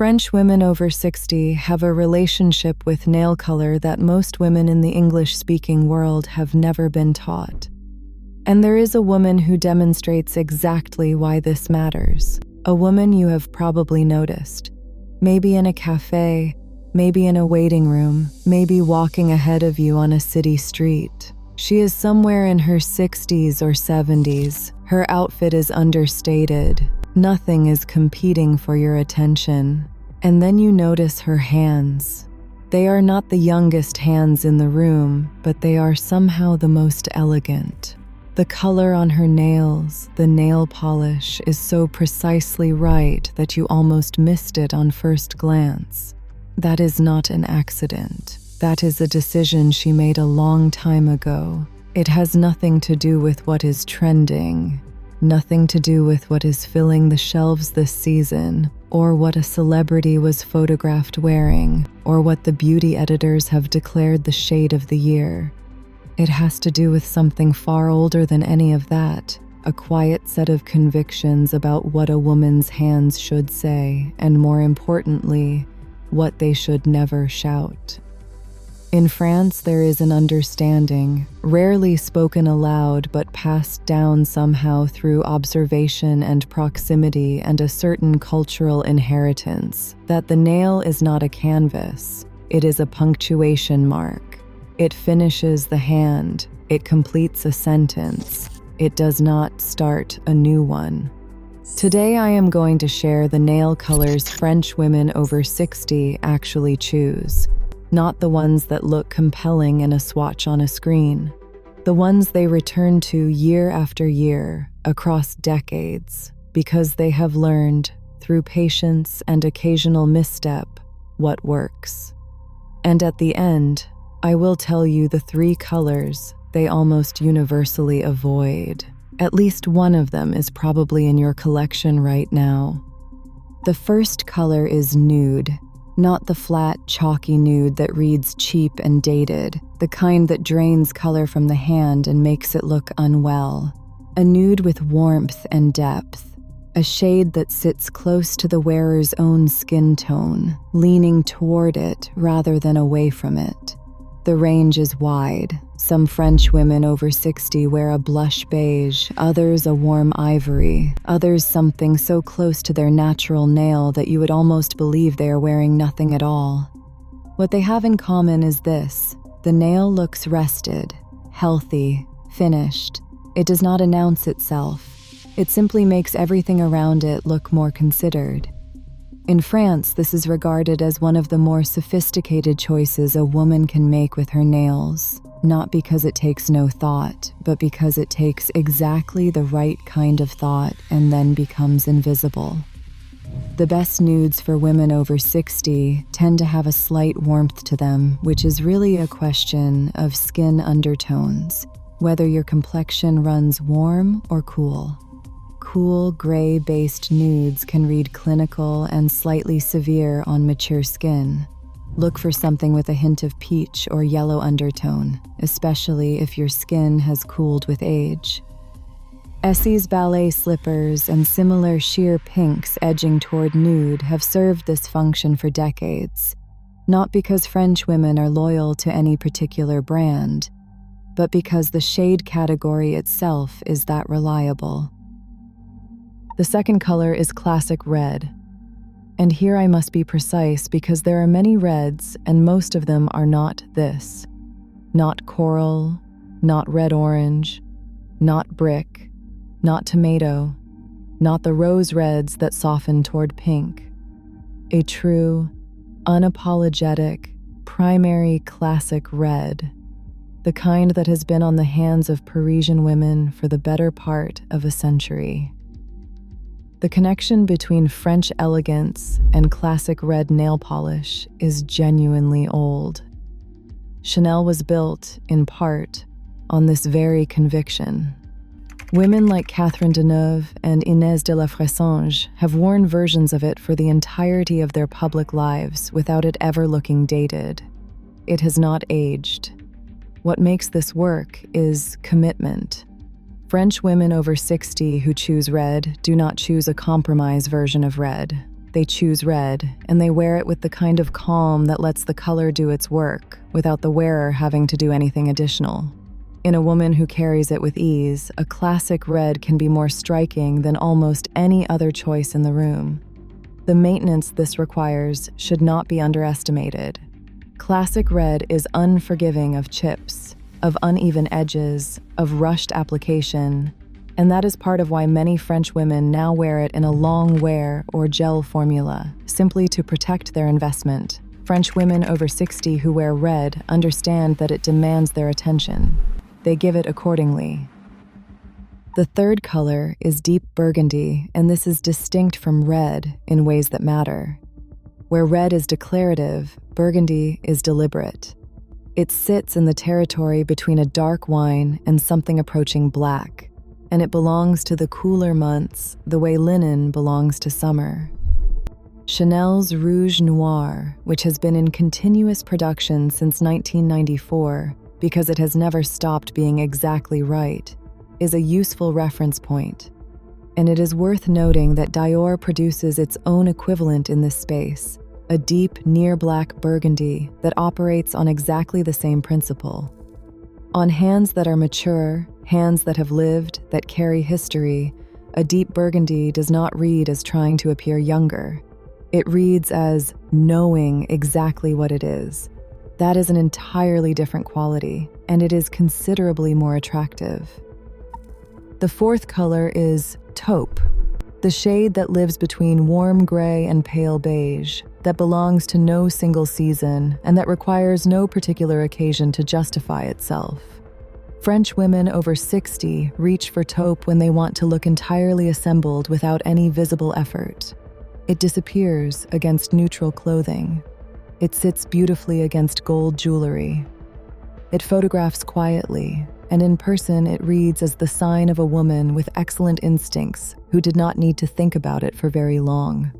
French women over 60 have a relationship with nail color that most women in the English-speaking world have never been taught. And there is a woman who demonstrates exactly why this matters. A woman you have probably noticed. Maybe in a cafe, maybe in a waiting room, maybe walking ahead of you on a city street. She is somewhere in her 60s or 70s. Her outfit is understated. Nothing is competing for your attention. And then you notice her hands. They are not the youngest hands in the room, but they are somehow the most elegant. The color on her nails, the nail polish, is so precisely right that you almost missed it on first glance. That is not an accident. That is a decision she made a long time ago. It has nothing to do with what is trending, nothing to do with what is filling the shelves this season, or what a celebrity was photographed wearing, or what the beauty editors have declared the shade of the year. It has to do with something far older than any of that, a quiet set of convictions about what a woman's hands should say, and more importantly, what they should never shout. In France, there is an understanding, rarely spoken aloud but passed down somehow through observation and proximity and a certain cultural inheritance, that the nail is not a canvas, it is a punctuation mark. It finishes the hand, it completes a sentence, it does not start a new one. Today I am going to share the nail colors French women over 60 actually choose. Not the ones that look compelling in a swatch on a screen. The ones they return to year after year, across decades, because they have learned, through patience and occasional misstep, what works. And at the end, I will tell you the 3 colors they almost universally avoid. At least one of them is probably in your collection right now. The first color is nude. Not the flat, chalky nude that reads cheap and dated, the kind that drains color from the hand and makes it look unwell. A nude with warmth and depth, a shade that sits close to the wearer's own skin tone, leaning toward it rather than away from it. The range is wide. Some French women over 60 wear a blush beige, others a warm ivory, others something so close to their natural nail that you would almost believe they are wearing nothing at all. What they have in common is this: the nail looks rested, healthy, finished. It does not announce itself. It simply makes everything around it look more considered. In France, this is regarded as one of the more sophisticated choices a woman can make with her nails, not because it takes no thought, but because it takes exactly the right kind of thought and then becomes invisible. The best nudes for women over 60 tend to have a slight warmth to them, which is really a question of skin undertones, whether your complexion runs warm or cool. Cool, gray-based nudes can read clinical and slightly severe on mature skin. Look for something with a hint of peach or yellow undertone, especially if your skin has cooled with age. Essie's ballet slippers and similar sheer pinks edging toward nude have served this function for decades, not because French women are loyal to any particular brand, but because the shade category itself is that reliable. The second color is classic red. And here I must be precise because there are many reds and most of them are not this. Not coral, not red-orange, not brick, not tomato, not the rose reds that soften toward pink. A true, unapologetic, primary classic red. The kind that has been on the hands of Parisian women for the better part of a century. The connection between French elegance and classic red nail polish is genuinely old. Chanel was built, in part, on this very conviction. Women like Catherine Deneuve and Inès de la Fressange have worn versions of it for the entirety of their public lives without it ever looking dated. It has not aged. What makes this work is commitment. French women over 60 who choose red do not choose a compromise version of red. they choose red, and they wear it with the kind of calm that lets the color do its work without the wearer having to do anything additional. In a woman who carries it with ease, a classic red can be more striking than almost any other choice in the room. The maintenance this requires should not be underestimated. Classic red is unforgiving of chips, of uneven edges, of rushed application, and that is part of why many French women now wear it in a long wear or gel formula, simply to protect their investment. French women over 60 who wear red understand that it demands their attention. They give it accordingly. The third color is deep burgundy, and this is distinct from red in ways that matter. Where red is declarative, burgundy is deliberate. It sits in the territory between a dark wine and something approaching black, and it belongs to the cooler months the way linen belongs to summer. Chanel's Rouge Noir, which has been in continuous production since 1994 because it has never stopped being exactly right, is a useful reference point. And it is worth noting that Dior produces its own equivalent in this space, a deep, near-black burgundy that operates on exactly the same principle. On hands that are mature, hands that have lived, that carry history, a deep burgundy does not read as trying to appear younger. It reads as knowing exactly what it is. That is an entirely different quality, and it is considerably more attractive. The fourth color is taupe, the shade that lives between warm gray and pale beige, that belongs to no single season and that requires no particular occasion to justify itself. French women over 60 reach for taupe when they want to look entirely assembled without any visible effort. It disappears against neutral clothing. It sits beautifully against gold jewelry. It photographs quietly, and in person it reads as the sign of a woman with excellent instincts who did not need to think about it for very long.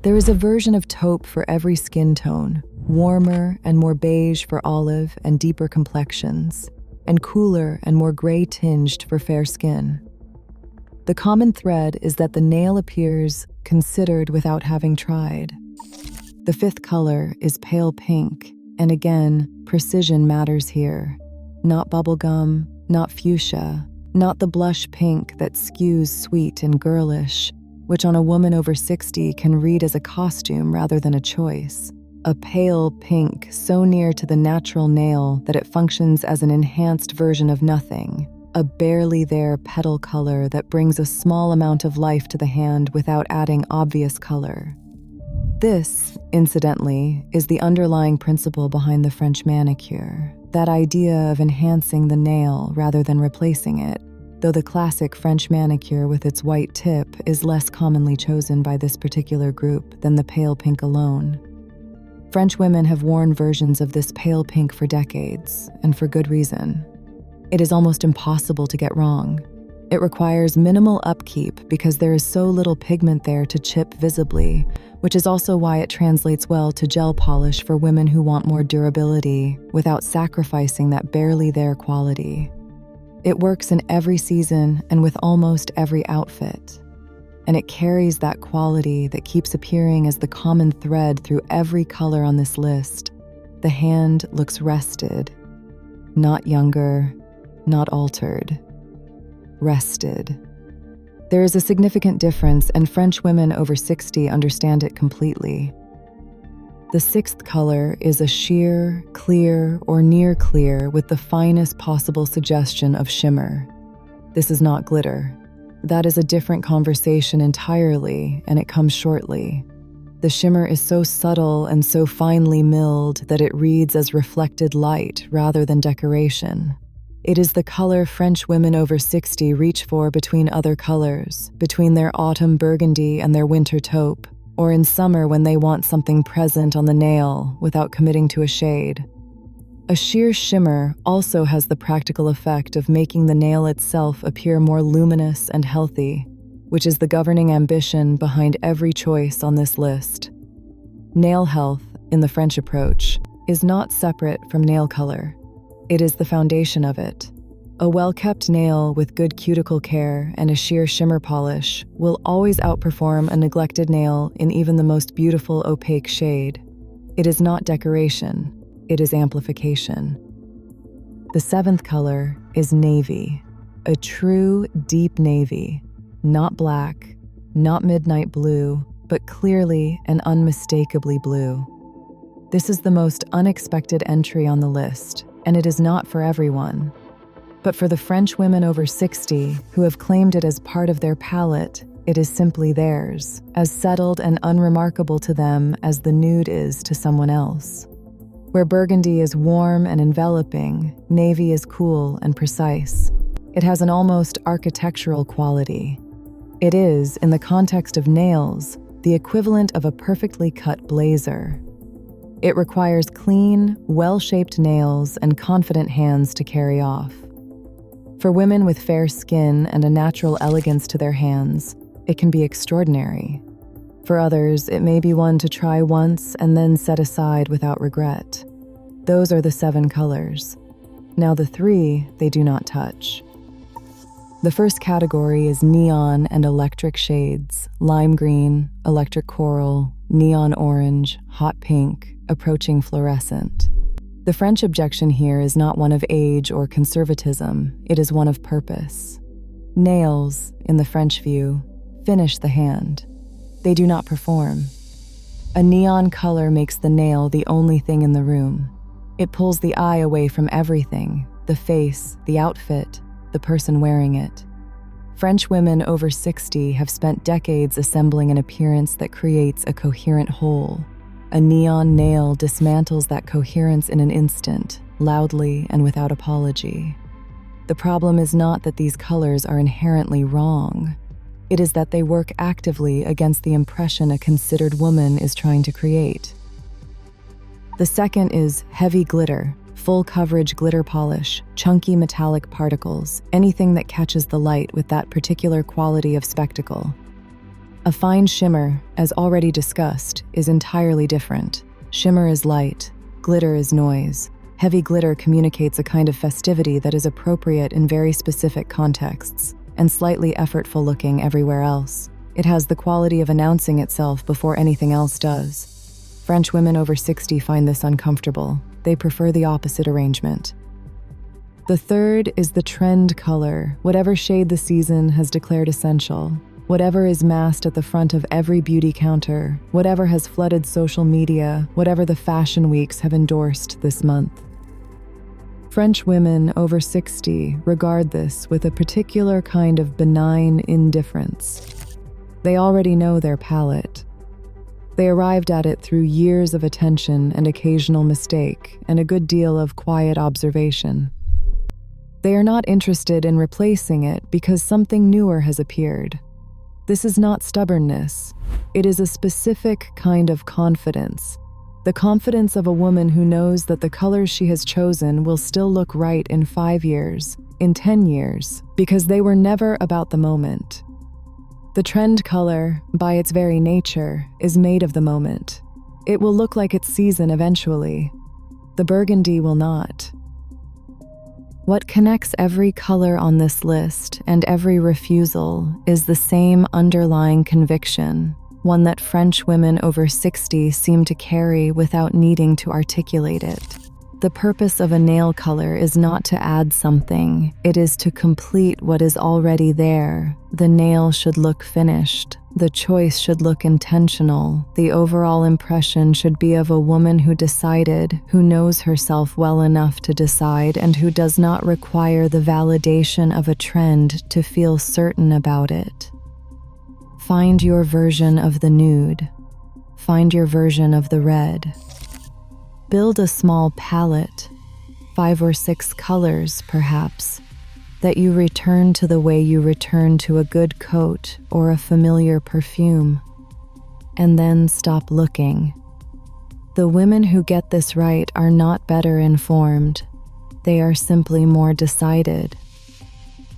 There is a version of taupe for every skin tone, warmer and more beige for olive and deeper complexions, and cooler and more gray-tinged for fair skin. The common thread is that the nail appears considered without having tried. The fifth color is pale pink, and again, precision matters here. Not bubblegum, not fuchsia, not the blush pink that skews sweet and girlish, which on a woman over 60 can read as a costume rather than a choice. A pale pink so near to the natural nail that it functions as an enhanced version of nothing, a barely there petal color that brings a small amount of life to the hand without adding obvious color. This, incidentally, is the underlying principle behind the French manicure, that idea of enhancing the nail rather than replacing it, though the classic French manicure with its white tip is less commonly chosen by this particular group than the pale pink alone. French women have worn versions of this pale pink for decades, and for good reason. It is almost impossible to get wrong. It requires minimal upkeep because there is so little pigment there to chip visibly, which is also why it translates well to gel polish for women who want more durability without sacrificing that barely there quality. It works in every season and with almost every outfit. And it carries that quality that keeps appearing as the common thread through every color on this list. The hand looks rested, not younger, not altered. Rested. There is a significant difference, and French women over 60 understand it completely. The sixth color is a sheer, clear, or near clear with the finest possible suggestion of shimmer. This is not glitter. That is a different conversation entirely, and it comes shortly. The shimmer is so subtle and so finely milled that it reads as reflected light rather than decoration. It is the color French women over 60 reach for between other colors, between their autumn burgundy and their winter taupe, or in summer when they want something present on the nail without committing to a shade. A sheer shimmer also has the practical effect of making the nail itself appear more luminous and healthy, which is the governing ambition behind every choice on this list. Nail health, in the French approach, is not separate from nail color. It is the foundation of it. A well-kept nail with good cuticle care and a sheer shimmer polish will always outperform a neglected nail in even the most beautiful opaque shade. It is not decoration, it is amplification. The seventh color is navy, a true deep navy, not black, not midnight blue, but clearly and unmistakably blue. This is the most unexpected entry on the list, and it is not for everyone. But for the French women over 60 who have claimed it as part of their palette, it is simply theirs, as settled and unremarkable to them as the nude is to someone else. Where burgundy is warm and enveloping, navy is cool and precise. It has an almost architectural quality. It is, in the context of nails, the equivalent of a perfectly cut blazer. It requires clean, well-shaped nails and confident hands to carry off. For women with fair skin and a natural elegance to their hands, it can be extraordinary. For others, it may be one to try once and then set aside without regret. Those are the 7 colors. Now the 3, they do not touch. The first category is neon and electric shades: lime green, electric coral, neon orange, hot pink, approaching fluorescent. The French objection here is not one of age or conservatism, it is one of purpose. Nails, in the French view, finish the hand. They do not perform. A neon color makes the nail the only thing in the room. It pulls the eye away from everything: the face, the outfit, the person wearing it. French women over 60 have spent decades assembling an appearance that creates a coherent whole. A neon nail dismantles that coherence in an instant, loudly and without apology. The problem is not that these colors are inherently wrong. It is that they work actively against the impression a considered woman is trying to create. The second is heavy glitter, full coverage glitter polish, chunky metallic particles, anything that catches the light with that particular quality of spectacle. A fine shimmer, as already discussed, is entirely different. Shimmer is light, glitter is noise. Heavy glitter communicates a kind of festivity that is appropriate in very specific contexts, and slightly effortful looking everywhere else. It has the quality of announcing itself before anything else does. French women over 60 find this uncomfortable. They prefer the opposite arrangement. The third is the trend color, whatever shade the season has declared essential. Whatever is massed at the front of every beauty counter, whatever has flooded social media, whatever the fashion weeks have endorsed this month. French women over 60 regard this with a particular kind of benign indifference. They already know their palette. They arrived at it through years of attention and occasional mistake, and a good deal of quiet observation. They are not interested in replacing it because something newer has appeared. This is not stubbornness. It is a specific kind of confidence. The confidence of a woman who knows that the colors she has chosen will still look right in 5 years, in 10 years, because they were never about the moment. The trend color, by its very nature, is made of the moment. It will look like its season eventually. The burgundy will not. What connects every color on this list and every refusal is the same underlying conviction, one that French women over 60 seem to carry without needing to articulate it. The purpose of a nail color is not to add something, it is to complete what is already there. The nail should look finished. The choice should look intentional. The overall impression should be of a woman who decided, who knows herself well enough to decide, and who does not require the validation of a trend to feel certain about it. Find your version of the nude. Find your version of the red. Build a small palette, 5 or 6 colors perhaps, that you return to the way you return to a good coat or a familiar perfume, and then stop looking. The women who get this right are not better informed, they are simply more decided.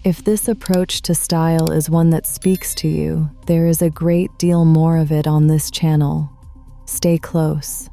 If this approach to style is one that speaks to you, there is a great deal more of it on this channel. Stay close.